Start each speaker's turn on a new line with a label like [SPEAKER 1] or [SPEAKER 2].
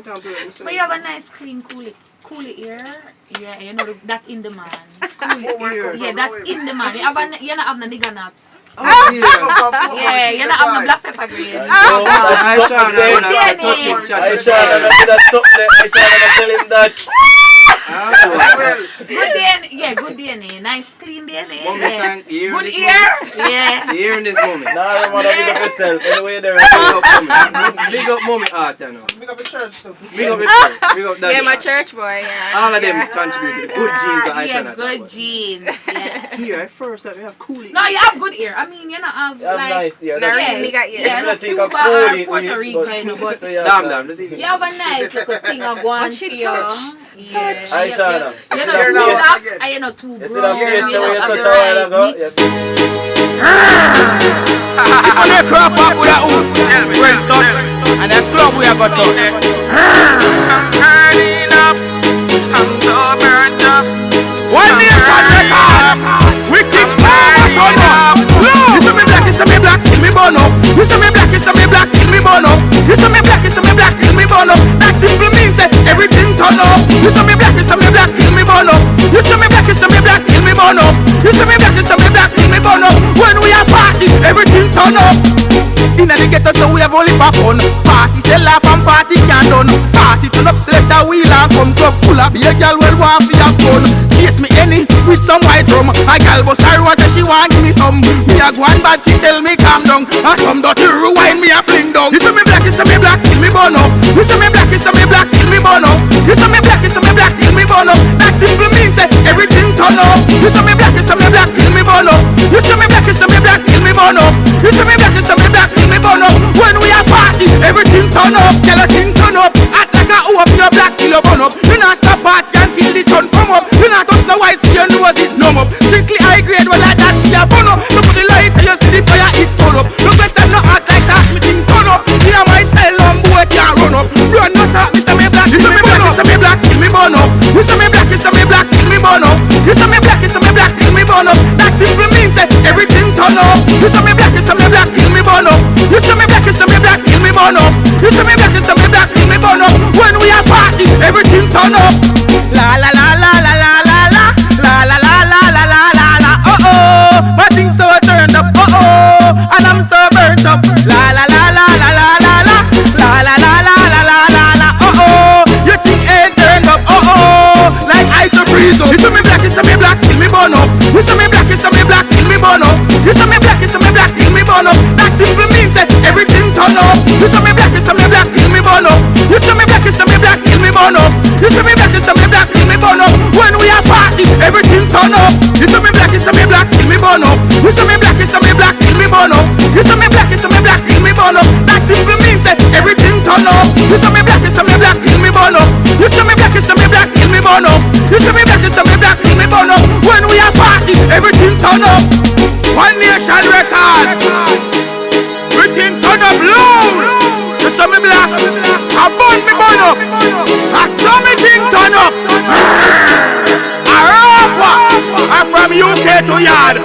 [SPEAKER 1] But you have a nice clean coolie ear. Yeah, you know that in the man. Coolie ear. Yeah, that in the man. You don't have no nigger naps. Yeah, you don't have no black pepper green.
[SPEAKER 2] Aisha, I tell him that.
[SPEAKER 1] Good DNA, good DNA, nice clean DNA.
[SPEAKER 3] Yeah.
[SPEAKER 1] Good ear, yeah.
[SPEAKER 3] Ear in this moment.
[SPEAKER 2] Nah, man, big up yourself. Anyway, there.
[SPEAKER 3] Big up mommy art, you know.
[SPEAKER 4] Big up the church too.
[SPEAKER 3] Big up the church. Big up that.
[SPEAKER 5] Yeah, my church boy, yeah.
[SPEAKER 3] All of them contribute to the good genes of Aisha.
[SPEAKER 1] Yeah, good genes. Yeah.
[SPEAKER 3] Here, at first, that we have coolie.
[SPEAKER 1] No, you have good ear. I mean, you don't have
[SPEAKER 2] You have
[SPEAKER 1] like...
[SPEAKER 2] nice ear.
[SPEAKER 5] No,
[SPEAKER 1] Yeah,
[SPEAKER 5] really got you.
[SPEAKER 1] yeah, no
[SPEAKER 2] think
[SPEAKER 1] Cuba
[SPEAKER 2] of coolie,
[SPEAKER 1] or Puerto
[SPEAKER 2] which
[SPEAKER 1] Rico,
[SPEAKER 2] was-
[SPEAKER 1] you know, but
[SPEAKER 3] Damn, just
[SPEAKER 1] you have a nice little thing of one
[SPEAKER 5] Watch it
[SPEAKER 1] for you.
[SPEAKER 5] touch.
[SPEAKER 1] Yeah.
[SPEAKER 2] Aisha,
[SPEAKER 1] You're
[SPEAKER 4] You're
[SPEAKER 1] not too
[SPEAKER 4] not-
[SPEAKER 1] black and you're not too
[SPEAKER 2] you see
[SPEAKER 1] brown.
[SPEAKER 2] that face
[SPEAKER 1] You
[SPEAKER 2] the way you
[SPEAKER 1] just have
[SPEAKER 2] touch
[SPEAKER 1] the
[SPEAKER 2] a while
[SPEAKER 1] right
[SPEAKER 2] ago?
[SPEAKER 1] mix.
[SPEAKER 2] Yes.
[SPEAKER 6] If you dey crop up with a hoop, fresh touch, and a club we are got out there. I'm turning up, I'm so burnt up. One nation record, we think power turn up. You see me black, you see me black, till me burn up. You see me black, you see me black, till me burn up. You see me black, you see me black, till me burn up. That simple means that everything turn up. You see me black, you see me black, till me burn up. You see me black, you see me black, till me burn up. You see me black, you see me black, till me burn up. When we are party, everything turn up. Inna the ghetto so we have only for fun. Party sell laugh and party can't done. Party turn up select a wheel and come club full of be a girl well want for your fun. Chase me any with some white rum. A girl was her was say she want give me some. Me a go on bad she tell me calm down. And some dirty rewind me a fling down. You see me black, you see me black till me burn up. You see me black, you see me black till me burn up. You see me black, you see me black till me burn up. That simple means that everything turn up. You see me black, you see me black till me burn up. You see me black, you see me black till me burn up. You see me black, you see me black till me burn up. When we are party, everything turn up. Tell a thing turn up. Act like a hoop, your black till you burn up. You not stop party until the sun come up. You not touch the white, see your nose it numb up. Strictly high grade, well like that, you burn up. Look at the light, you see the fire, it turn up. Look at them, no act like that, me thing turn up. You know my style, no boy can't run up. Run not talk, me say me black, you see me black, you see me black till me burn up. You see me black, you see me black till me burn up. You see me black, you see me black till me burn up. That simple means that everything turn up. You see me black, you see me black till me burn up. You see me black, you see me black till me burn up. You see me black, you see me black till me burn up. When we are party, everything turn up. La la la la la la la la la la la la la la la la. Oh oh, my things so turned up. Oh oh, and I'm so burnt up. La la la la la la la la la la la la la la la la. Oh oh, you think ain't turned up. Oh oh, like ice or freeze up. You see me black, you see me black till me burn up. You see me black, you see me black till me burn up. You see me black, you see me black till me burn up. That simple means that everything turn up. You see me black, you see me black till me burn up. You see me black, you see me black till me burn up. You see me black, you see me black till me burn up. When we are party, everything turn up. You see me black, you see me black till me burn up. You see me black, you see me black till me burn up. You see me black, you see me black till me burn up. That simple means that everything turn up. You see me black, you see me black till me burn up. You see me black, you see me black till me burn up. You see me black, you see me black till me burn up. When we are party, everything turn up. One nation record. Everything turn up loud. You see me black, I burn me burn up. I saw me thing turn up. I from UK to yard.